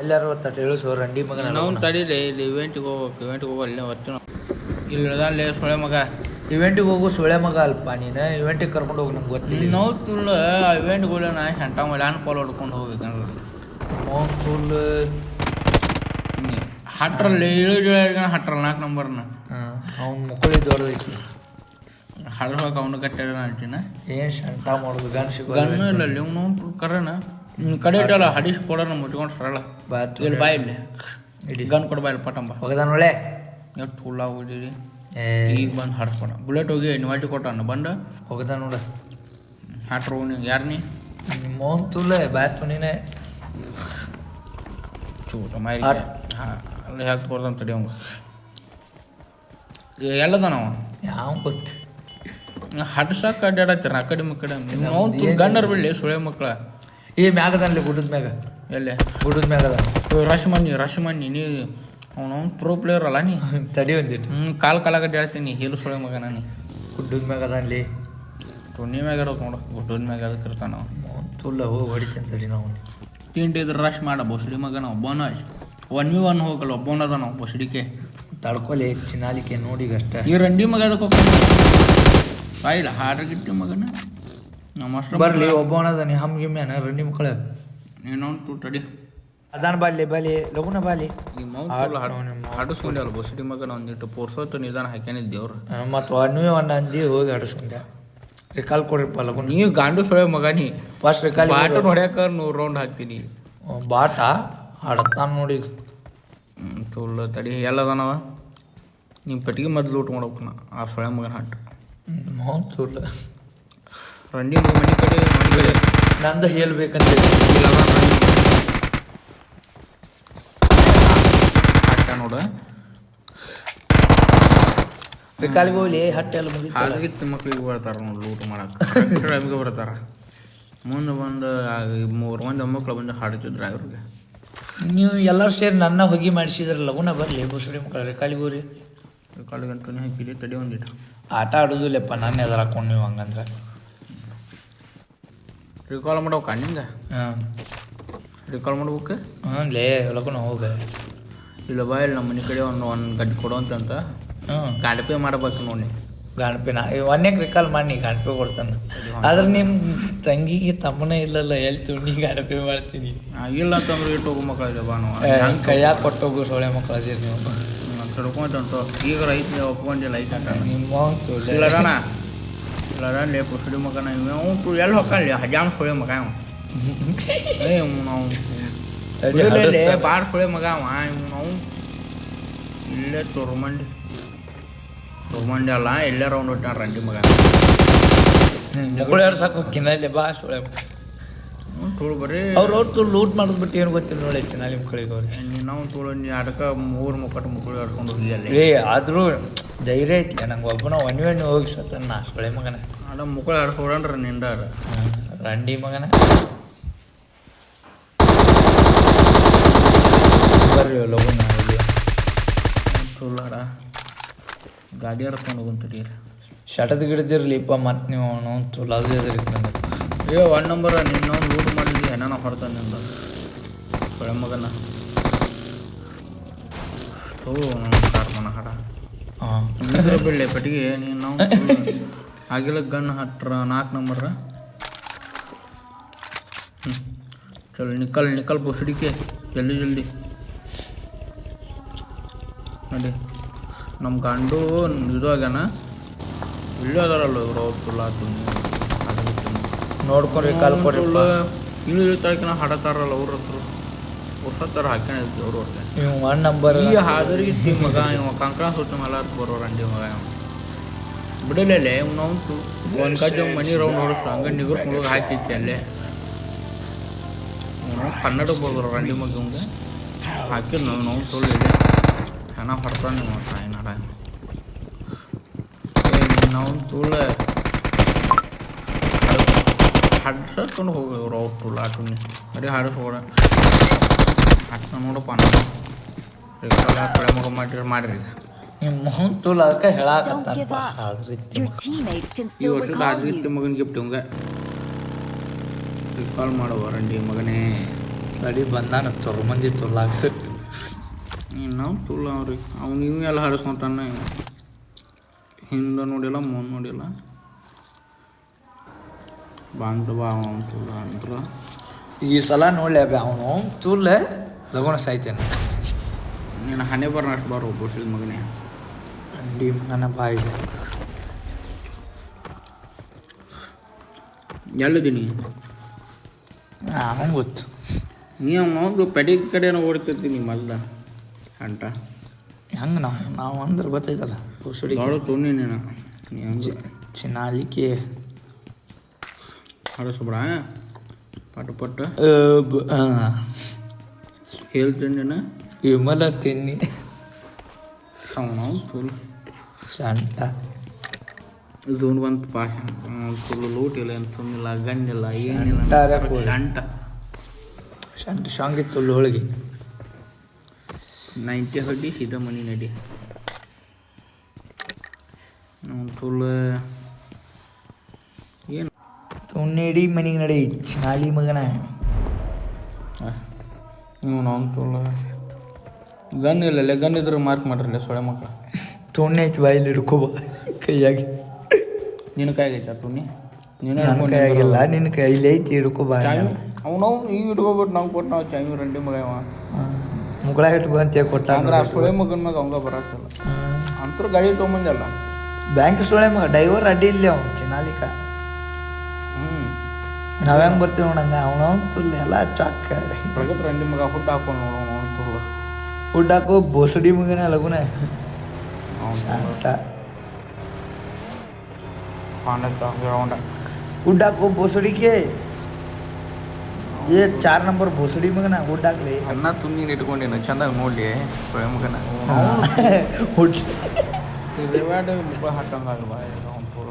ಎಲ್ಲರೂ ಹೇಳು ರಂಡಿ ಮಗ ನಾವು ತಡೀರಿ ಇಲ್ಲಿ ಇವೆಂಟಿಗೆ ಹೋಗೋ ಅಲ್ಲೇ ಬರ್ತೀವಿ ನಾವು ಇಲ್ಲಿ ಸೊಳೆ ಮಗ ಇವೆಂಟಿಗೆ ಹೋಗು ಸೊಳೆ ಮಗ ಅಲ್ಪ ನೀನು ಇವೆಂಟಿಗೆ ಕರ್ಕೊಂಡು ಹೋಗಿ ನಂಗೆ ಗೊತ್ತಿಲ್ಲ ನಾವು ತುಳ್ಳ ಇವೆಂಟ್ಗೆ ಹೋಗ್ಲಿ ನಾ ಶಂಟ ಮೇಲೆ ಪಾಲ್ ಹೊಡ್ಕೊಂಡು ಹೋಗ್ಬೇಕು ಮೌನ್ ತುಲ್ ಹಟ್ರಲ್ಲಿ ಹಟ್ರಲ್ಲ 4 ನಂಬರ್ನ ಅವ್ನ ಮುಕ್ಕಳಿ ದೊಡ್ಡದೈತಿ ಹಡ್ರೊಳಗೆ ಅವನು ಕಟ್ಟಾರ ಅಂತೀನ ಏನು ಶಂಟ ಮಾಡೋದು ಗನ್ ಗನ್ನು ಇಲ್ಲ ಇವ್ನು ಕರೆನ ಕಡೆ ಇಟ್ಟಲ್ಲ ಹಡಿಸ್ ಕೊಡೋಣ ಮುಚ್ಕೊಂಡು ಸರಳ ಇಲ್ಲಿ ಬಾಯಿ ಇಲ್ಲಿ ಇಡಿ ಗನ್ ಕೊಡ ಬಾಯಿ ಪಟಂಬ ಹೋಗದಾನ ಒಳ್ಳೆ ಎಷ್ಟು ಹುಲ್ಲ ಹೋಗಿದ್ದೀರಿ ಈಗ ಬಂದು ಹಾಡ್ಸ್ಕೊಡ ಬುಲೆಟ್ ಹೋಗಿ ಇನ್ವೈಟ್ ಕೊಟ್ಟಾನ ಬಂದು ಹೋಗದ ನೋಡ ಹಾಟ್ರು ನೀವು ಯಾರು ನೀ ಮೌನ್ ತುಲ್ಲ ಬಾತ್ ನೀನೆ ಚೂಟ ಮಾರಿ ಅಲ್ಲಿ ಹಾಕಿ ಕೊಡ್ತಾನೆ ತಡಿ ಅವಂಗ ಎಲ್ಲದ ನಾವು ಯಾವ ಗೊತ್ತು ಹಡ್ಸಕ್ಕೆ ಅಡ್ಡಾಡತ್ತೀರ ಆ ಕಡೆ ಮಕ್ಕಡೆ ನಾವು ಗಣ್ಣರ್ ಬಿಡಲಿ ಸುಳೆ ಮಕ್ಕಳ ಈ ಮ್ಯಾಗದಲ್ಲಿ ಗುಡ್ಡದ ಮ್ಯಾಗ ಎಲ್ಲೇ ಗುಡ್ಡದ ಮ್ಯಾಗದ ರಶ್ಮನ್ನಿ ನೀ ಅವನು ಪ್ರೋ ಪ್ಲೇಯರ್ ಅಲ್ಲ ನೀ ತಡಿ ಒಂದಿಟ್ಟು ಕಾಲಾಗಡ್ಡೆ ಹೇಳ್ತೀನಿ ಹೇಳು ಸುಳೆ ಮಗ ನಾನು ಗುಡ್ಡದ ಮ್ಯಾಗದ ಅಲ್ಲಿ ಟೊಣ್ಣಿ ಮ್ಯಾಗ ಇರೋದು ನೋಡು ಗುಡ್ಡದ ಮ್ಯಾಗ ಅದಕ್ಕೆ ಇರ್ತಾನ ನಾವು ತುಲ್ಲ ಹೋಗಿ ಹೊಡಿತೇನೆ ತಡಿ ನಾವು ತಿಂಡಿ ಇದ್ರೆ ರಶ್ ಮಾಡ ಬೊಸಡಿ ಮಗ ನಾವು ಒಬ್ಬನ 1v1 ಹೋಗಲ್ಲ ಒಬ್ಬನದ ನಾವು ಬೊಸಡಿಕೆ ತಡ್ಕೊಲಿ ಚಿನ್ನಾಲಿಕೆ ನೋಡಿ ಅಷ್ಟ ಈ ರಂಡಿ ಮಗ ಅದಕ್ಕೆ ಹೋಗ್ತಾನೆ ಬಾಯಿಲ್ಲ ಹಾಡ್ರ ಗಿಟ್ಟಿ ಮಗನ ನಮ್ಮ ಬರ್ಲಿ ಒಬ್ಬವನದ ನೀ ಹಮ್ಗಿಮ್ಯಾನ ರಂಡಿ ಮಕ್ಕಳ ನೀನೊಂದು ತಡಿ ಅದಾನ ಬಾಲಿ ಲಗುನ ಬಾಲಿ ಈ ಹಾಡಿಸ್ಕೊಂಡಲ್ಲ ಬೊಸಡಿ ಮಗನ ಒಂದಿಟ್ಟು ಪೋರ್ಸೋತ್ತು ನಿಧಾನ ಹಾಕ್ಯಾನಿದ್ದೇವ್ರು ಮತ್ತು ನೀವೇ ಒಂದು ಅಂದಿ ಹೋಗಿ ಆಡಿಸ್ಕೊಂಡೆ ರಿಕಾಲ್ ಕೊಡ್ರಿಪ್ಪ ಲಗುನ ನೀವು ಗಾಂಡು ಸೊಳೆ ಮಗ ನೀ ಫಸ್ಟ್ ರಿಕಾಲ್ ಬಾಟ ಹೊಡ್ಯಾಕ 100 ರೌಂಡ್ ಹಾಕ್ತೀನಿ ಬಾಟ ಆಡತ್ತಾನ ನೋಡಿ ಚೂಲ್ ತಡಿ ಎಲ್ಲದನವ ನಿಮ್ಮ ಪೆಟ್ಟಿಗೆ ಮೊದಲು ಊಟ ಮಾಡ್ಬೇಕು ನಾ ಆ ಸೊಳೆ ಮಗನ ಹಾಟ್ ಚೂಲ ರಂಡಿ ಮನೆ ಕಡೆ ನಂದು ಹೇಳ್ಬೇಕಂತ ಹಾಟ ನೋಡ ರಿಕಾಲಿಗೆ ಹೋಗ್ಲಿ ಹಟ್ಟೆಲ್ಲ ಹಾಗಿತ್ತು ಮಕ್ಳಿಗೆ ಬರ್ತಾರ ನೋಡಿ ಊಟ ಮಾಡಕ್ಕೆ ಬರ್ತಾರ ಮುಂದೆ ಬಂದು 3 ಮಂದಿ ಮಕ್ಕಳು ಬಂದು ಹಾಡ್ತಿದ್ರು ಅವ್ರಿಗೆ ನೀವು ಎಲ್ಲರೂ ಸೇರಿ ನನ್ನ ಹೊಗಿ ಮಾಡಿಸಿದ್ರೆ ಲಗುನ ಬರಲಿ ಬಸಡಿ ಮಕ್ಕಳು ರಿಕಾಲಿಗೆ ಹೋಗ್ರಿ ರಿಕಾಲಿಗಂತೂ ಹಾಕಿರಿ ತಡಿ ಒಂದಿಟ್ಟು ಆಟ ಆಡೋದಿಲ್ಲಪ್ಪ ನಾನು ಎದುರು ಹಾಕೊಂಡು ನೀವು ಹಂಗಂದ್ರೆ ರಿಕಾಲ್ ಮಾಡ್ಬೇಕ ನಿಂಗೆ ರಿಕಾಲ್ ಮಾಡ್ಬೇಕು ಲೇ ಲಗುನ ಹೋಗ ಇಲ್ಲ ಬಾ ಇಲ್ಲಿ ನಮ್ಮ ಮನೆ ಕಡೆ ಒಂದು ಗಡ್ಡೆ ಕೊಡುವಂತ ಗಾಡಿ ಮಾಡ್ಬೇಕು ನೋಡಿ ಗಣಪಿನ ಒಂದೇ ರಿಕಾಲ್ ಮಾಡಿ ಗಣಪಿ ಕೊಡ್ತಾನೆ ಆದ್ರೆ ನಿಮ್ಮ ತಂಗಿಗೆ ತಮ್ಮನೇ ಇಲ್ಲಲ್ಲ ಎಲ್ಲಿ ತುಣ್ಣಿ ಗಣಪಿ ಮಾಡ್ತೀನಿ ಇಲ್ಲ ಅಂತಂದ್ರೆ ಇಟ್ಟು ಹೋಗೋ ಮಕ್ಕಳಿದೆ ಬಾ ನಾವು ಕೈಯಾಗ ಕೊಟ್ಟೋಗು ಸೊಳ್ಳೆ ಮಕ್ಕಳು ಅದೀರಿ ನೀವು ತಿಳ್ಕೊಂತ ಈಗ ರೈತ ಒಪ್ಕೊಂಡಿಲ್ಲ ಲೈಟ್ ಆಟ ನಿಮ್ಮ ಇಲ್ಲರಣ ಲೇ ಪುಸಡಿ ಮಗನ ಇವು ಎಲ್ಲಿ ಹೊಕ್ಕಲ್ಲಿ ಹಜಾಮ್ ಸೊಳೆ ಮಗ ಅವ ನಾವು ಬಾರ್ ಸೊಳೆ ಮಗ ಅವ ನಾವು ಇಲ್ಲೇ ತೊರ್ಮಂಡಿ ಅಲ್ಲ ಎಲ್ಲೇ ರೌಂಡ್ ಹೊಟ್ಟಾನ ರಂಡಿ ಮಗ ಮಕ್ಕಳು ಯಾರು ಸಾಕು ಕಿನಲ್ಲಿ ಬಾ ಸೊಳೆ ತುಳು ಬರ್ರಿ ಅವ್ರು ಲೂಟ್ ಮಾಡೋದು ಬಿಟ್ಟು ಏನು ಗೊತ್ತಿಲ್ಲ ನೋಡಿ ಚಿನ್ನಾಲಿ ಮಕ್ಕಳಿಗೆ ಅವ್ರಿಗೆ ನಾವು ತುಳು ನೀ ಅದಕ್ಕೆ 3 ಮಕ್ಕಳು ಆಡ್ಕೊಂಡು ಹೋಗಿ ಅಲ್ಲಿ ಆದರೂ ಧೈರ್ಯ ಐತ್ಲೆ ನಂಗೆ ಒಬ್ಬನ ಒಣ್ಣೆ ಹೋಗಿ ಸತ್ತ ನಾ ಸೊಳೆ ಮಗನ ಅದ ಮಕ್ಕಳು ಆಡ್ಸ್ಕೊಡ್ರಿ ನಿಂದಾರ ರಂಡಿ ಮಗನ ಬರ್ರಿ ಲಗುನ ತುಳ್ಳಾರ ಗಾಡಿ ಹರ್ಕೊಂಡು ಹೋಗಂತೀರಿ ಶಟದ ಗಿಡದಿರ್ಲಿಪ್ಪ ಮತ್ತೆ ನೀವು ಅವನು ತುಳು ಅದು ನನಗೆ 1 ನಂಬರ್ ನಿನ್ನ ಲೂಟ್ ಮಾಡಿದ್ವಿ ಏನಾನ ಹೊಡ್ತಾನೆ ನಿಂದ ಸೊಳೆ ಮಗನ ಮನ ಹಾಡ ಬಿಡ್ಲೆ ಪಟ್ಟಿಗೆ ನೀನು ನಾವು ಆಗಿಲ್ಲ ಗನ್ ಹಟ್ರ 4 ನಂಬರ್ ಚಲೋ ನಿಕಲ್ ಬೊಸಡಿಕೆ ಜಲ್ದಿ ನೋಡಿ ನಮ್ಮ ಗಂಡು ಇದು ಆಗ್ಯಾನ ಇಲ್ಲೇ ಅದಾರಲ್ಲ ಇವರು ಅವ್ರು ತುಲ್ಲ ನೋಡ್ಕೊರಿ ಕಾಲ್ ಕೊಡಿ ಇಳು ತಾರೀಕಿನ ಹಾಡತಾರಲ್ಲ ಅವ್ರ ಹತ್ರ ಹಾಕ್ಯಾನ ಅವ್ರು ಹೊಟ್ಟೆ ನೀವು 1 ನಂಬರ್ ಈ ಹಾದರಿಗೆ ಮಗ ಇವ ಕಂಕಣ ಸುತ್ತ ಮೇಲೆ ಬರೋರು ಅಂಡಿ ಮಗ ಬಿಡಲೇ ನಾವು ಒಂದು ಕಡೆ ಮನಿ ರೌಂಡ್ ನೋಡಿಸ್ ಹಂಗೆ ನಿಗುರು ಮುಳುಗ ಹಾಕಿಕ್ಕೆ ಅಲ್ಲೇ ಕನ್ನಡ ಬರ್ದ್ರು ರಂಡಿ ಮಗ ಇವಂಗೆ ಹಾಕಿ ನಾವು ಸುಳ್ಳು ಇದೆ ಹೆಣ ಹೊಡ್ತಾನೆ ನಾಡ ನಾವು ತುಳ್ಳೆ ಹಡ್ಸ್ಕೊಂಡು ಹೋಗಿವ್ರು ಅವ್ರು ತುಳ್ಳ ಆಟುನಿ ಬರೀ ಹಾಡಿಸ್ಕೊಡ ಹಾಡ್ಸ ನೋಡಪ್ಪ ಮಗ ಮಾಡಿರಿ ನಿಮ್ಮ ತುಳು ಅದಕ್ಕೆ ಹೇಳಾಕತ್ತ ಈ ವರ್ಷದ ಆದ್ರಿತ್ಯ ಮಗನ ಗಿಫ್ಟ್ ಇವಂಗ ರಿಕಾಲ್ ಮಾಡುವ ರಂಡಿ ಮಗನೇ ತಡಿ ಬಂದಾನ ಮಂದಿ ತೊರ್ಲಾಕ ನಾವು ತುಲ್ಲ ಅವ್ರಿಗೆ ಅವ್ನು ಇವು ಎಲ್ಲ ಹಾರಿಸ್ಕೊಂತಾನೆ ಹಿಂದೆ ನೋಡಿಲ್ಲ ಮುಂದೆ ನೋಡಿಲ್ಲ ಬಂದ ಬಾ ಅವನು ತುಲ್ಲ ಅಂದ್ರ ಈ ಸಲ ನೋಡ್ಲೆ ಅವನು ತುಲ್ಲೆ ಲಗೋಣ ಸಾಯ್ತೇನೆ ನೀನು ಹಣೆ ಬರ್ನ ಅಷ್ಟು ಬಾರ ಒಬ್ಬ ಮಗನೇ ಅಂಡಿ ನನ್ನ ಬಾಯಿಗೆ ಎಲ್ಲಿದ್ದೀನಿ ಅವನು ಗೊತ್ತು ನೀ ಅವ್ನು ಪೆಡಿ ಕಡೆನೋ ಓಡ್ತಿರ್ತೀನಿ ಮಲ್ಲ ಅಂಟ ಹೆಂಗೆ ನಾವು ಅಂದ್ರೆ ಗೊತ್ತೈತಲ್ಲ ಹೊಸಡಿ ದೊಡ್ಡ ತೊಂದಿ ನೀನು ನೀ ಹಂಗೆ ಚಿನ್ನಾಲಿಕೆ ಹಾರಿಸ್ಬಿಡ ಪಟ್ಟು ಪಟ್ಟು ಹೇಳ್ತೀನಿ ನೀನು ವಿಮಲ ತಿನ್ನಿ ಅವನು ತುಲ್ ಶಾಂತ ಝೂನ್ ಬಂತು ಪಾಶ ಫುಲ್ ಲೂಟ್ ಇಲ್ಲ ಏನು ತುಂಬಿಲ್ಲ ಗಂಡಿಲ್ಲ ಏನಿಲ್ಲ ಶಂಟ ಶಾಂತ ಶಾಂಗಿತ್ತು ಹೋಳಿಗೆ 90 ಹಡ್ಡಿ ಸೀದಾ ಮನಿ ನಡಿ ಫುಲ್ ಏನು ತುಣ್ಣೇಡಿ ಮನೆಗೆ ನಡಿ ಚಿನ್ನಾಲಿ ಮಗನ ನೀವು ನಾವು ತುಲ್ಲ ಗನ್ ಇಲ್ಲ ಗನ್ ಇದ್ರೆ ಮಾರ್ಕ್ ಮಾಡ್ರಲ್ಲ ಸೊಳೆ ಮಕ್ಕಳು ತುಣ್ಣೆ ಐತಿ ಬಾಯಲ್ಲಿ ಹಿಡ್ಕೋಬ ಕೈಯಾಗಿ ನಿನ್ನ ಕೈಗೈತ ತುಣ್ಣಿ ನೀನು ಕೈಯಾಗಿಲ್ಲ ನಿನ್ನ ಕೈಲಿ ಐತಿ ಹಿಡ್ಕೋಬ ಅವನು ಈಗ ಇಟ್ಕೊಬಿಟ್ಟು ನಾವು ಕೊಟ್ಟು ನಾವು ಚಾಮಿ ರಂಡಿ ಮಗ ಇವ ಮುಗಳ ಇಟ್ಕೊ ಅಂತ ಕೊಟ್ಟ ಅಂದ್ರೆ ಆ ಸೊಳೆ ಮಗನ ಮಗ ಅವಂಗ ಬರತ್ತಲ್ಲ ಅಂತೂ ಗಾಡಿ ತೊಗೊಂಬಂದಲ್ಲ ಬ್ಯಾಂಕ್ ಸೊಳೆ ಮಗ ಡ್ರೈವರ್ ಅಡ್ಡಿ ಇಲ್ಲ ಅವ್ನು ಚಿನ್ನಾಲಿಕ ನಾವ್ ಹೆಂಗ್ ಬರ್ತೀವಿ ನೋಡಂಗ ಅವನಂತೂ ಎಲ್ಲ ಚಾಕ್ ಪ್ರಗತ್ ರಂಡಿ ಮಗ ಹುಟ್ಟು ಹಾಕೊಂಡು ನೋಡೋಣ ಅವನು ತುರ್ಲ ಹುಡ್ಡಾಕೋ ಬೋಸಡಿ ಮಗನ ಲಗುನ ಶಾಂತ ಪಾಂಡತ್ತ ಗ್ರೌಂಡ ಹುಡ್ಡಾಕೋ ಬೋಸಡಿಗೆ ಏ 4 ನಂಬರ್ ಬೋಸಡಿ ಮಗನ ಹುಡ್ಡಾಕ್ಲಿ ಅನ್ನ ತುಂಗಿ ಇಟ್ಕೊಂಡೇನು ಚಂದಾಗಿ ನೋಡ್ಲಿ ಸೊಳೆ ಮಗನ ಹುಡ್ ರಿವಾರ್ಡ್ ಮುಕ್ಕಳ ಹಾಕಂಗಲ್ವಾ ಅವ್ನು ಪೂರ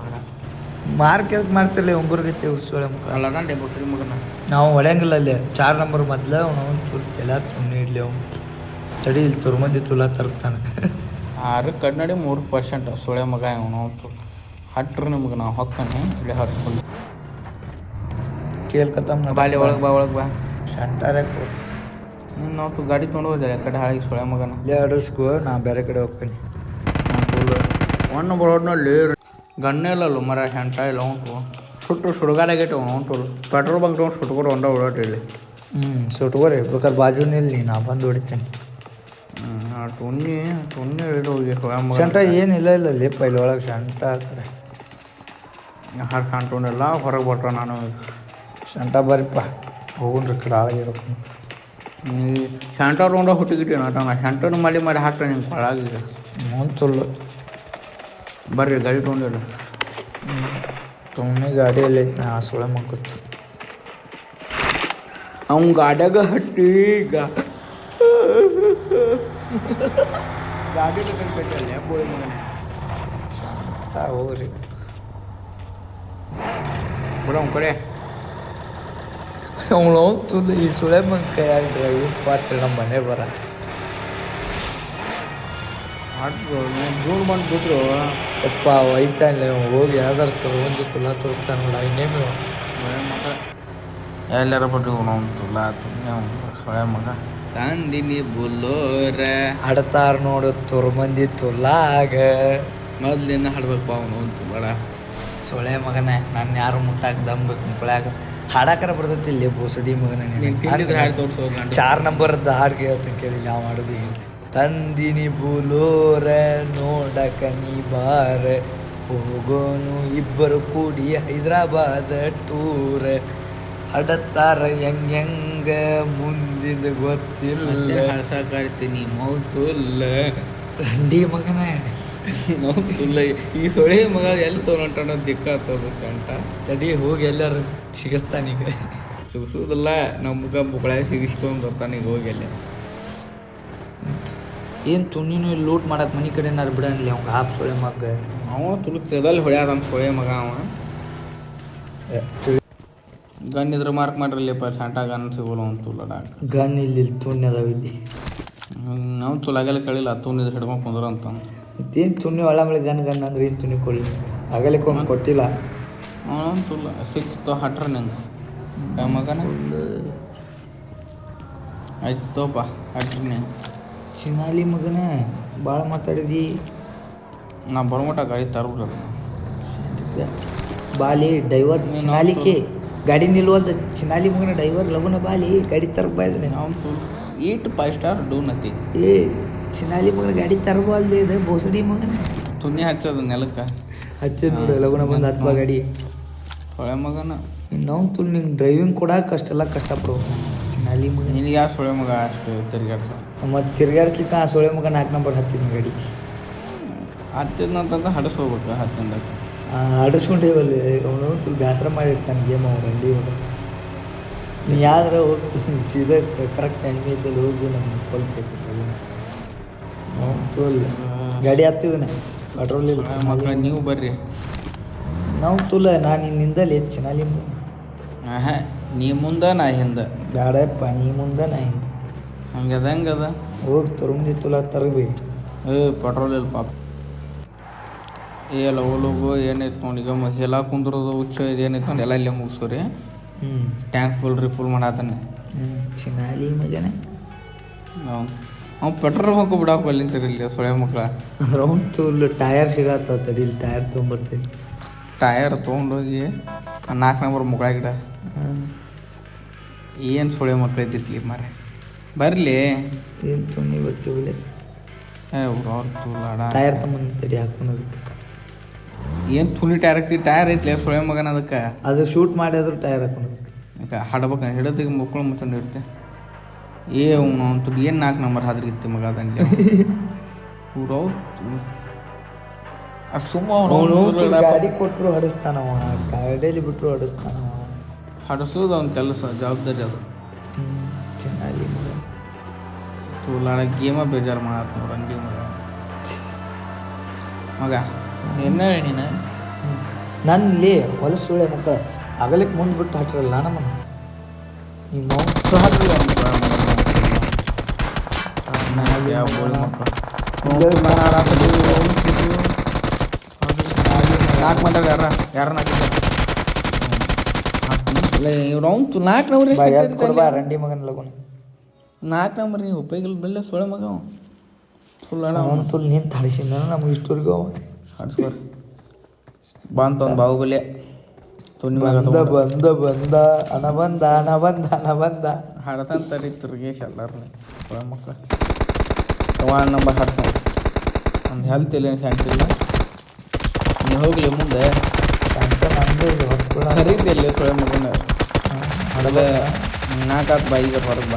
ಮಾರ್ಕೆಟ್ ಮಾಡ್ತಿರ್ಲಿ ಒಂಬರ್ಗೈತೆ ಸೊಳೆ ಮಗ ಅಲ್ಲ ಗಂಟೆ ಬೋಸಡಿ ಮಗನ ನಾವು ಹೊಡೆಯಂಗಿಲ್ಲ ಅಲ್ಲಿ 4 ನಂಬರ್ ಮೊದ್ಲ ಅವನು ತುರ್ತಿಲ್ಲ ತುಣ್ಣಿ ಇಡ್ಲಿ ಅವ್ನು ತಡಿ ಇಲ್ಲಿ ತುರ್ಮಂದಿ ತುಲಾ ತರ್ತಾನೆ 6 ಕನ್ನಡಿ 3% ಸೊಳೆ ಮಗ ಅವನು ಹಟ್ರ ನಿಮ್ಗೆ ನಾವು ಹೊಕ್ಕನೆ ಇಲ್ಲಿ ಹರ್ಕೊಂಡು ಕೇಳ್ಕತ್ತಮ್ಮ ಬಾಲಿ ಒಳಗೆ ಬಾ ಶಂಟಾರೆ ನಾವು ಗಾಡಿ ತೊಗೊಂಡು ಹೋದ್ರೆ ಆ ಕಡೆ ಹಾಳಿಗೆ ಸೊಳೆ ಮಗನ ಆಡಸ್ಕೋ ನಾ ಬೇರೆ ಕಡೆ ಹೋಗ್ತೀನಿ ಒಣ್ಣು ಬರೋಡ್ನಲ್ಲಿ ಗಣ್ಣೆ ಇಲ್ಲಲ್ಲ ಮರ ಶಂಟ ಇಲ್ಲ ಉಂಟು ಸುಡುಗಾಡಾಗೈತೆ ಉಂಟು ಪೆಟ್ರೋಲ್ ಬಂಕ್ ತೊಗೊಂಡು ಸುಟ್ಕೊಡು ಹೊಂಡ ಓಡಾಟಿಲ್ಲಿ ಸುಟ್ಕೋರಿ ಬೇಕಾದ್ರೆ ಬಾಜು ನಿಲ್ಲಿ ನಾ ಬಂದು ಹೊಡಿತೀನಿ ಆ ಟೊನ್ನಿ ಹಿಡಿದು ಹೋಗಿ ಸೊಳೆ ಮಗ ಶಂಟ ಏನಿಲ್ಲ ಇಲ್ಲ ಲೇಪ ಇಲ್ಲಿ ಒಳಗೆ ಶಂಟ ಆ ಕಡೆ ಹರ್ ಕಂಟೋನೆಲ್ಲ ಹೊರಗೆ ಬಟ್ರ ನಾನು ಶಂಟ ಬರಿಪ್ಪ ಹೋಗುಣ್ರಿ ಕಡೆ ಆಳಿಗೆ ಶಂಟ ತೊಗೊಂಡ ಹುಟ್ಟಿಗಿಟ್ಟಿ ನಟನ ಶಂಟನ ಮಾಡಿ ಹಾಕ್ತಾನೆ ನಿಮ್ಗೆ ಕೊಳಾಗ ಮುಂತುಲ್ಲು ಬರ್ರಿ ಗಾಡಿ ತೊಗೊಂಡಿಲ್ಲ ತುಮ್ಮಿ ಗಾಡಿಯಲ್ಲಿ ಐತಿ ನಾ ಸೊಳೆ ಮಕ್ಕತ್ತು ಅವ್ನು ಗಾಡ್ಯಾಗ ಹಟ್ಟಿ ಗಾಡಿ ಕಟ್ಟಲ್ಲ ಬೋಳಿ ಮಗನ ಶಂಟ ಹೋಗ್ರಿ ಬಿಡ ಅವ್ನ ಕಡೆ ಅವನು ತುಲ್ಲು ಈ ಸೊಳೆ ಮಗ ಕೈಯಾಗ ಡ್ರೈವಿಂಗ್ ಪಾರ್ಟ್ ನಮ್ಮ ಮನೆ ಬರ ಜೂನ್ ಬಂದು ಬಿಟ್ರು ಯಪ್ಪ ಒಯ್ತಾನೆ ಹೋಗಿ ಯಾವ್ದಾರು ತೊಗೊಂಡು ತುಲಾ ತೊಗೊತಾನೆ ನೋಡ ಇನ್ನೇನು ಎಲ್ಲಾರ ಬಿಟ್ಟು ಅವ್ನು ತುಲಾ ಸೊಳೆ ಮಗ ತಂದಿನಿ ಬುಲ್ಲೋರ ಹಾಡ್ತಾರ ನೋಡು ತುರ್ಮಂದಿ ತುಲಾಗ ಮೊದ್ಲಿಂದ ಹಾಡ್ಬೇಕು ಅವನು ಬೇಡ ಸೊಳೆ ಮಗನೇ ನಾನು ಯಾರು ಮುಟ್ಟಾಕ ದಮ್ಬೇಕು ಮುಕ್ಕಳ್ಯಾಗ ಹಾಡಾಕರ ಬರ್ತೈತಿ ಇಲ್ಲಿ ಬೋಸಡಿ ಮಗನ ನೀನು ತಿಂಡಿದ್ರೆ ಹಾಡು ತೋರಿಸೋ 4 ನಂಬರ್ದ ಹಾಡು ಕೇಳ್ತೀನಿ ಕೇಳಿ ನಾವು ಮಾಡೋದು ಈಗ ತಂದಿನಿ ಬುಲೋರ ನೋಡಕ ನೀ ಬಾರ ಹೋಗೋನು ಇಬ್ಬರು ಕೂಡಿ ಹೈದ್ರಾಬಾದ ಟೂರ್ ಹಡತ್ತಾರ ಹೆಂಗ ಮುಂದಿದ ಗೊತ್ತಿಲ್ಲ ಹಳ್ಸಾಕಾಡ್ತೀನಿ ಮೌತುಲ್ಲ ರಂಡಿ ಮಗನ ಮೌತುಲ್ಲ ಈ ಸೊಳೆ ಮಗ ಎಲ್ಲಿ ತೊಗೊಂಡ ದಿಕ್ಕಾತದ ಕಂಟ ತಡಿ ಹೋಗಿ ಎಲ್ಲಾರು ಸಿಗಿಸ್ತಾನೀಗ ಸಿಗಿಸೋದಿಲ್ಲ ನಮ್ಮ ಮುಖ ಮುಕ್ಕಳಾಗ ಸಿಗಿಸ್ಕೊಂಡು ಬರ್ತಾನೀಗ ಹೋಗಿ ಅಲ್ಲಿ ಏನು ತುಣ್ಣಿನೂ ಇಲ್ಲಿ ಲೂಟ್ ಮಾಡಕ್ಕೆ ಮನೆ ಕಡೆ ಏನಾರು ಬಿಡಂಗಿಲ್ಲ ಅವ್ಗೆ ಹಾಪ್ ಸೊಳೆ ಮಗ ಅವ ತುಳುಕ್ತದಲ್ಲಿ ಹೊಡ್ಯಾದ ನಮ್ಮ ಸೊಳೆ ಮಗ ಅವ ಗನ್ ಇದ್ರೆ ಮಾರ್ಕ್ ಮಾಡ್ರಲ್ಲಿಪ್ಪ ಶಾಂಟ ಗನ್ ಸಿಗೋಲ್ಲ ಅವ್ನು ತುಲಡಾಗ ಗನ್ ಇಲ್ಲಿ ತುಣ್ಣಿ ಅದಾವ ಇಲ್ಲಿ ನಾವು ತುಲಾಗೆಲ್ಲ ಕಳಿಲ್ಲ ತುಣಿದ್ರೆ ಹಿಡ್ಕೊಂಡು ಕುಂದ್ರ ಅಂತ ಮತ್ತೇನು ತುಣ್ಣಿ ಒಳ ಮಳೆ ಗನ್ ಅಂದ್ರೆ ಏನು ತುಣ್ಣಿ ಕೊಡಲಿ ಆಗಲಿಕ್ಕೆ ಒಮ್ಮೆ ಕೊಟ್ಟಿಲ್ಲ ಅವನು ತುಲ್ಲ ಸಿಕ್ತು ಹಟ್ರ ನಂಗೆ ಮಗನ ಆಯ್ತು ತೋಪ ಅಡ್ರಿನೇ ಚಿನಾಲಿ ಮಗನ ಭಾಳ ಮಾತಾಡಿದಿ. ನಾ ಬರ್ಮಟ ಗಾಡಿ ತರ್ಬಿಡ್ರಿ ಬಾಲಿ ಡೈವರ್ ಚಿನಾಲಿಕೆ ಗಾಡಿ ನಿಲ್ವಲ್ದ ಚಿನಾಲಿ ಮಗನ ಡೈವರ್ ಲಗುನ ಬಾಲಿ ಗಾಡಿ ತರಕ್ ಬಾಯ್ದಾನೆ. ನಾವು 8 5 ಸ್ಟಾರ್ ಡೂ ನತಿ ಏ ಚಿನಾಲಿ ಮಗನ ಗಾಡಿ ತರಬಲ್ದೆ ಇದು ಬೋಸಡಿ ಮಗನ ತುನಿ ಹಚ್ಚೋದು ನೆಲಕ್ಕೆ ಹಚ್ಚ ನೋಡು ಲಗುನ ಬಂದು ಹತ್ಬಾ ಗಾಡಿ. ಸೊಳೆ ಮಗನ ಇನ್ನೊಂದು ತುಲ್ ನಿಂಗೆ ಡ್ರೈವಿಂಗ್ ಕೊಡಕ್ಕೆ ಅಷ್ಟೆಲ್ಲ ಕಷ್ಟಪಡ್ಬೇಕು ಚಿನಾಲಿ ಮಗ. ನಿನಗೆ ಯಾವ ಸೊಳೆ ಮಗ ಅಷ್ಟು ತಿರ್ಗಾಡ್ಸ ಮತ್ತು ತಿರ್ಗಾಡ್ಸ್ಲಿಕ್ಕೆ ಆ ಸೊಳೆ ಮಗ 4 ನಂಬರ್ ಹತ್ತಿದ್ನ ಗಾಡಿ ಹತ್ತಿದ್ನಂತಂದ್ರೆ ಹಡಸ್ ಹೋಗ್ಬೇಕು ಹತ್ತಿಂದಕ್ಕೆ ಆಡಿಸ್ಕೊಂಡೇವಲ್ಲ ಅವನು ತುಲ್ ಬೇಸರ ಮಾಡಿರ್ತಾನೆ ಗೇಮ್ ಅವ್ರು ರಂಡಿ ಹೋಗ. ನೀ ಯಾವ್ದಾರ ಹೋಗಿ ಸೀದಾ ಕರೆಕ್ಟ್ ಟೈಮೇ ಇದ್ದಲ್ಲಿ ಹೋಗಿ ನಮ್ಗೆ ಕೊಲ್ತೈತಿ ತುಲ್ ಗಾಡಿ ಹತ್ತಿದ್ದಾನೆ ಪೆಟ್ರೋಲ್ ಇಲ್ಲ. ಮಕ್ಕಳ ನೀವು ಬರ್ರಿ ನಾವು ತುಲ ನಾನು ನಿಂದಲ್ಲಿ ಚಿನಾಲಿ ಮಗ. ಹಾಂ ನೀ ಮುಂದೆ ನಾ ಹಿಂದೆ ಬೇಡಪ್ಪ ನೀ ಮುಂದೆ ನಾ ಹಿಂದೆ ಹಂಗದ ಹೆಂಗದ ಹೋಗಿ ತರುಂದಿ ತುಲ ತರಬೇಕು. ಪೆಟ್ರೋಲ್ ಇಲ್ಲ ಪಾಪ ಎಲ್ಲ ಹೋಲೋಗು ಏನೈತೆ ನೋಡಿ ಈಗ ಎಲ್ಲ ಕುಂದ್ರದು ಹುಚ್ಚ ಇದೇನೈತೆ ನೋಡಿ ಎಲ್ಲ ಇಲ್ಲೇ ಮುಗಿಸೋರಿ. ಟ್ಯಾಂಕ್ ಫುಲ್ ಮಾಡಾತಾನೆ ಚಿನಾಲಿ ಮಗನೇ. ಅವ್ನು ಪೆಟ್ರೋಲ್ ಹಾಕೋ ಬಿಡಾಕು ಅಲ್ಲಿಂತೀರಿ ಇಲ್ಲಿ ಸೊಳೆ ಮಕ್ಕಳ ಅಂದ್ರೆ ಅವ್ನು ತುಲ್ ಟಯರ್ ಸಿಗತ್ತವ ತಡಿಲಿ ಟಯರ್ ತೊಗೊಂಬರ್ತೀನಿ. ಟಯರ್ ತೊಗೊಂಡೋಗಿ 4 ನಂಬರ್ ಮುಗಳ ಗಿಡ ಏನು ಸೊಳೆ ಮಕ್ಳು ಇದ್ದಿರ್ಲಿ ಮಾರೆ ಬರಲಿ ಏನು ತೊಗೊಂಡು ಬರ್ತೀವಿ ಅವ್ರು ತುಲಾಡ ಟಯರ್ ತಗೊಂಡು ತಡಿ ಹಾಕೋದಕ್ಕೆ ಏನು ತುನಿ ಟಯರ್ ಹಾಕ್ತಿ ಟಯರ್ ಐತ್ಲೆ ಸೊಳೆ ಮಗನ ಅದಕ್ಕೆ ಅದು ಶೂಟ್ ಮಾಡಿದ್ರು ಟಯರ್ ಹಾಕೋದಕ್ಕೆ ಈಗ ಹಾಡ್ಬೇಕು ಹಿಡೋದಿಗೆ ಮುಕ್ಳು ಮುಚ್ಚಂಡು ಇರ್ತೆ ಅವ್ನು ತುಡಿ ಏನು 4 ನಂಬರ್ ಹಾದ್ರಿತ್ತು ಮಗ ಅದಂಗೆ ಊರವ್ರು ಗಾಡಿ ಕೊಟ್ಟರು ಹಡಿಸ್ತಾನವ ಗಾಡಿಯಲ್ಲಿ ಬಿಟ್ಟರು ಹಡಿಸ್ತಾನವ. ಹಡಸೋದು ಅವ್ನ ಕೆಲಸ ಜವಾಬ್ದಾರಿ ಅದು. ಚಿನಾಲಿ ಮಗ ತುಲಾಡ ಗೇಮ ಬೇಜಾರು ಮಾಡತ್ತ ನೋಡ ಅಂಗಿ ಮಗ என்ன ನೀನು ನನ್ನಲ್ಲಿ ಹೊಲಸು ಸುಳೆ ಮಕ್ಕಳ ಅಗಲಿಕ್ಕೆ ಮುಂದೆ ಬಿಟ್ಟು ಹಾಕಿರಲ್ಲ ನಮ್ಮನ್ನು ನಿಮ್ಮ ನಾಲ್ಕು ಮಾತಾಡ ಯಾರ 4 ನಂಬರ್ ಕೊಡ್ಬಾ ರಂಡಿ ಮಗನ ಲಗುನ 4 ನಂಬರ್ ನೀವು ಉಪಯೋಗ ಬೆಲ್ಲ ಸೊಳೆ ಮಗ ಸುಳ್ಳು ನಿಂತು ಹಡಿಸಿದ ನಮ್ಗೆ ಇಷ್ಟವರೆಗೂ ಹಡ್ಸ್ಕೊರಿ ಬಂತ ಒಂದು ಬಾಹುಬಲಿ ತುನಿ ಮಗ ಬಂದ ಹಣ ಬಂದ ಹಾಡತಂತ ತಡೀತಿರ್ಗೇಶ್ ಎಲ್ಲಾರು ಸೊಳೆ ಮಕ್ಕಳು 1 ನಂಬರ್ ಹಾಡ್ತಾನೆ ಒಂದು ಹೆಲ್ತ್ ಇಲ್ಲ ಶಾಂತಿಲ್ಲ ನೀವು ಹೋಗಲಿ ಮುಂದೆ ಸರಿ ಇಲ್ಲ ಸೊಳೆ ಮಗನ ಹಡದ 4 ಬಾ ಈಗ ಹೊರಗೆ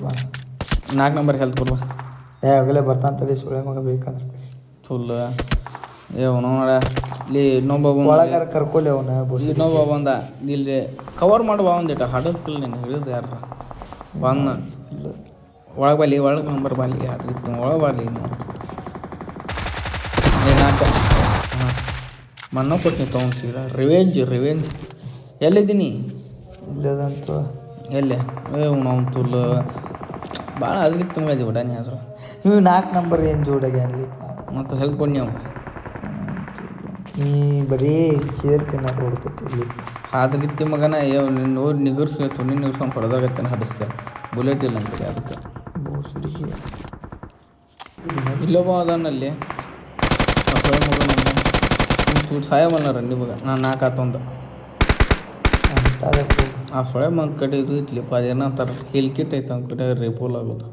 ಬಾ 4 ನಂಬರ್ ಹೆಲ್ತ್ ಕೊಡ್ಬಾ ಆಗಲೇ ಬರ್ತಾನೆ ತಡಿ ಸುಳೆ ಮಗ ಬೇಕಂದ್ರೆ ಫುಲ್ ನೋಡ ಇಲ್ಲಿ ಇನ್ನೊಬ್ಬ ಒಳಗಾರ ಕರ್ಕೊಲಿ ಅವನ ಇನ್ನೊಬ್ಬ ಬಂದ ಇಲ್ಲಿ ಕವರ್ ಮಾಡುವ ಒಂದಿಟ ಹಡಸ್ಕಿಲ್ಲ ನೀನು ಹಿಡಿದು ಯಾರ ಬಂದ ಒಳಗೆ ಬಲ್ಲಿ ಒಳಗೆ ನಂಬರ್ ಬಲ್ಲಿ ಯಾರಿತ್ತು ಒಳಗೆ ಬರಲಿ ನಾಲ್ಕು ಹಾಂ ಮನ್ನೋ ಕೊಟ್ಟು ತೊಗೊಂತೀರ ರಿವೆಂಜ್ ಎಲ್ಲಿದ್ದೀನಿ ಇಲ್ಲದಂತ ಎಲ್ಲೇ ನಾವು ತುಲ್ ಭಾಳ ಅದಕ್ಕೆ ತುಂಬ ಇದೆ ಬಿಡ ನೀ ಆದರೂ ನೀವು 4 ನಂಬರ್ ಏನು ಜೋಡಾಗಿ ಅಲ್ಲಿ ಮತ್ತು ಹೆಲ್ತ್ ಕೊಡಿ ನೀವು ನೀ ಬರೀ ಹೇಳ್ತೀನಿ ನಾನು ಹೊಡ್ಕೊತೀವಿ ಆದ್ರಿತ್ತು ಮಗನ ನೋಡಿ ನಿಗರ್ಸ್ತು ನೀನು ನಿಗರ್ಸ್ಕೊಂಡು ಹೊಡೆದಾಗತ್ತೇನೆ ಹಡಿಸ್ತೇನೆ ಬುಲೆಟ್ ಇಲ್ಲ ಅಂತೇಳಿ ಅದಕ್ಕೆ ಬೋಸಡಿಗೆ ಇಲ್ಲೊಬ್ಬ ಅದನ್ನಲ್ಲಿ ಚೂರು ಸಹಾಯ ಮಲ್ಲ ರಂಡಿ ಮಗ ನಾನು 4 ಆತೊಂದು ಆ ಸೊಳೆ ಮಗ ಕಡೆ ಇದು ಇತ್ಲಿಪ್ಪ ಅದೇನಂತಾರೆ ಹೆಲ್ ಕಿಟ್ ಐತೆ ಅವ್ನ ಕಡೆ ರೇಪೋಲ್ ಆಗೋದು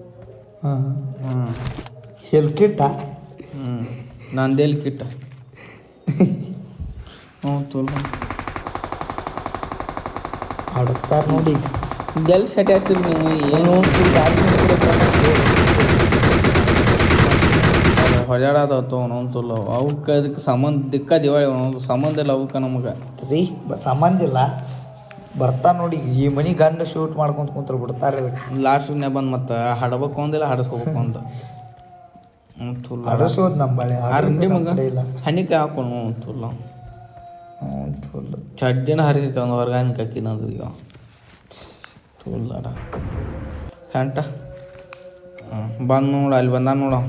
ಹೆಲ್ ಕಿಟ್ಟ ನಂದೇಲ್ ಕಿಟ್ಟ ಹ್ಞೂ ತುಲ್ ಆಡುತ್ತಾರೆ ನೋಡಿ ಇದೆಲ್ಲಿ ಸೆಟ್ ಆಗ್ತಿರಿ ನೀವು ಏನು ಹೊಜಾಡೋದು ಅವ್ನು ತುಲ್ಲ ಅವಕ್ಕೆ ಅದಕ್ಕೆ ಸಂಬಂಧ ದಿಕ್ಕ ದಿವಾಳಿ ಅವನು ಸಂಬಂಧ ಇಲ್ಲ ಅವಕ್ಕೆ ನಮಗೆ ರೀ ಸಂಬಂಧ ಇಲ್ಲ ಬರ್ತಾ ನೋಡಿ ಈ ಮನೆ ಗಂಡ ಶೂಟ್ ಮಾಡ್ಕೊಂತ ಕುಂತ್ರು ಬಿಡ್ತಾರೆ ಅದಕ್ಕೆ ಲಾಸ್ಟ್ನೇ ಬಂದು ಮತ್ತು ಹಡಬೇಕು ಅಂದಿಲ್ಲ ಹಡಸ್ಕೋಬೇಕು ಅಂತ ತುಲ್ಲ ಹಡಸೋದು ನಮ್ಮ ಬಳೆ ರಂಡಿ ಮಗ ಇಲ್ಲ ಹನಿಕೆ ಹಾಕೊಂಡು ತುಲ್ಲ ತುಲ್ಲ ಚಡ್ಡಿನ ಹರಿತೈತೆ ಒಂದು ಹೊರಗೆ ಹನಿಕೆ ಹಾಕಿನದು ಈಗ ತುಲ್ಲಡ ಕಂಟ ಬಂದು ನೋಡು ಅಲ್ಲಿ ಬಂದ ನೋಡು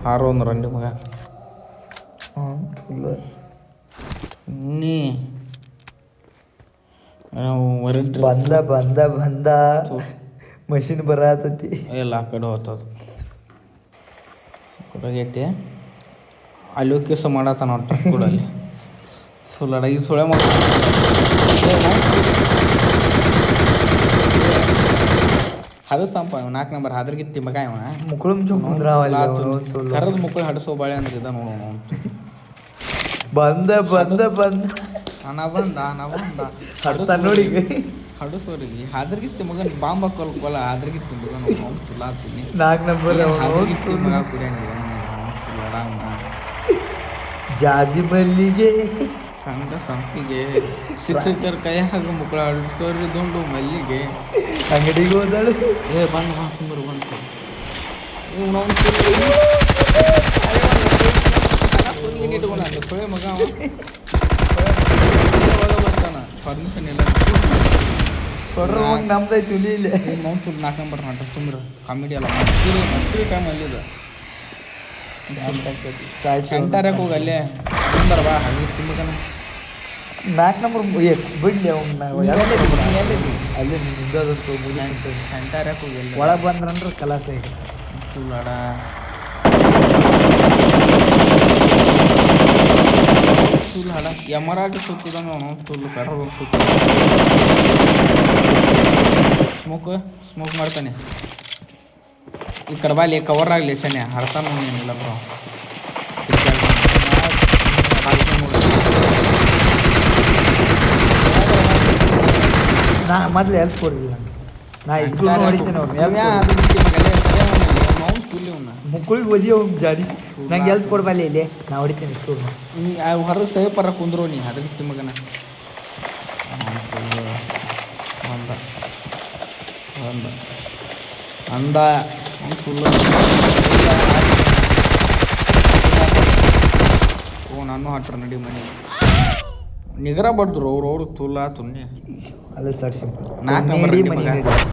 ಹಾರೋ ಒಂದು ರಂಡಿ ಮಗ ತುಲ್ಲ ನೀ ಬಂದ ಮಷಿನ್ ಬರತತಿ. ಇಲ್ಲ ಆ ಕಡೆ ಹೋಗ್ತದ ಕೊಡಗೈತಿ ಅಲ್ಲಿ ಕಿಸ ಮಾಡತ್ತಾನ ಒಟ್ಟು ಕೂಡಲ್ಲಿ ಸುಳ್ಳಡ ಈ ಸುಳೆ ಹಡಸ್ತಂಪ 4 ನಂಬರ್ ಹಾದ್ರಗಿತ್ತಿ ಮಗ ಇವ ಮುಕ್ಕಳು ಕರದ್ ಮುಕ್ಕಳು ಹಡಸೋ ಬಾಳೆ ಅಂದ್ರೆ ಇದ ನೋಡೋಣ ಬಂದ ನಾ ಬಂದ ನೋಡಿ ಹಡಸೋರಿಗೆ ಹಾದ್ರಗಿತ್ತಿ ಮಗನ್ ಬಾಂಬ್ ಹಾಕೊಲ್ಲ ಹಾದ್ರಗಿತ್ತಿ ಮಗನ ತುಲಾತೀನಿ 4 ನಂಬರ್ ಹಾದ್ರಗಿತ್ತಿ ಮಗ ಕುಡಿಯಂಗ ಜಾಜಿ ಮಲ್ಲಿಗೆ ಕಂಡ ಸಂಪಿಗೆ ಶಿಕ್ಷಕರ ಕೈಯಾಗ ಮುಕ್ಕಳ ಹಡಿಸ್ಕೋರಿ ದುಂಡು ಮಲ್ಲಿಗೆ ಅಂಗಡಿಗೆ ಹೋದಳು. ಬಂದು ಸುಂದರ ಬಂತು ಸುಳೆ ಮಗ ಬರ್ತಾನ ಪರ್ಮಿಷನ್ ಇಲ್ಲ ಕೊಡ್ರ ನಮ್ದೈತಿ ಇಲ್ಲಿ 4 ನಂಬರ್ ನಾಟ ಸುಂದರ ಕಾಮಿಡಿ ಅಲ್ಲ ಮಸ್ತಿ ಟೈಮ್ ಅಲ್ಲಿದೆ ಸೆಂಟರ್ಯಾಗ ಹೋಗಿ ಅಲ್ಲೇ ಸುಂದರ ಬಾ ಹಾಗೆ ತಿಮ್ಮಕನ 4 ನಂಬರ್ ಬಿಡ್ಲಿ ಅವ್ನ ಅಲ್ಲಿ ಸೆಂಟರ್ಯಾಗ ಹೋಗಿ ಒಳಗೆ ಬಂದ್ರಂದ್ರೆ ಕಲಾಸ ಐತಿ ಸುಳ್ಳಾಡ ಸುಳ್ಳು ಹಾಡ ಎಮರಾಟಿ ಸುತ್ತಿದ ಸುಳ್ಳು ಪೆಟ್ರೋಲ್ ಸುತ್ತ ಸ್ಮೋಕ್ ಮಾಡ್ತಾನೆ ಈ ಕಡೆ ಬಾಲಿ ಕವರ್ ಆಗಲಿ ಚೆನ್ನೆ ಹರ್ತಾನ ಏನಿಲ್ಲ ಬ್ರೋ ನಾ ಮೊದ್ಲು ಹೆಲ್ಪ್ ಕೊಡಲಿಲ್ಲ ನಾ ಇಷ್ಟು ಹೊಡಿತೇನೆ ಮುಕ್ಕಳಿಗೆ ಒದಿ ಅವ್ನು ಜಾಡಿ ನಂಗೆ ಹೆಲ್ತ್ ಕೊಡ್ಬಲ್ಲ ಇಲ್ಲಿ ನಾ ಹೊಡಿತೇನೆ ಇಷ್ಟು ಹೊರಗೆ ಸೇವ್ ಪರ ಕುಂದ್ರು ನೀ ಅದಕ್ಕೆ ಮಗನ ಅಂದ ಓ ನಾನು ಹಾಟ್ರ ನಡಿ ಮನೆಗೆ ನಿಗರ ಬಡ್ದ್ರು ಅವ್ರು ತುಲ್ಲ ತುನ್ನಿ ಅಲ್ಲ ಸರ್ ಸಿಂಪಲ್ 4 ನಂಬರ್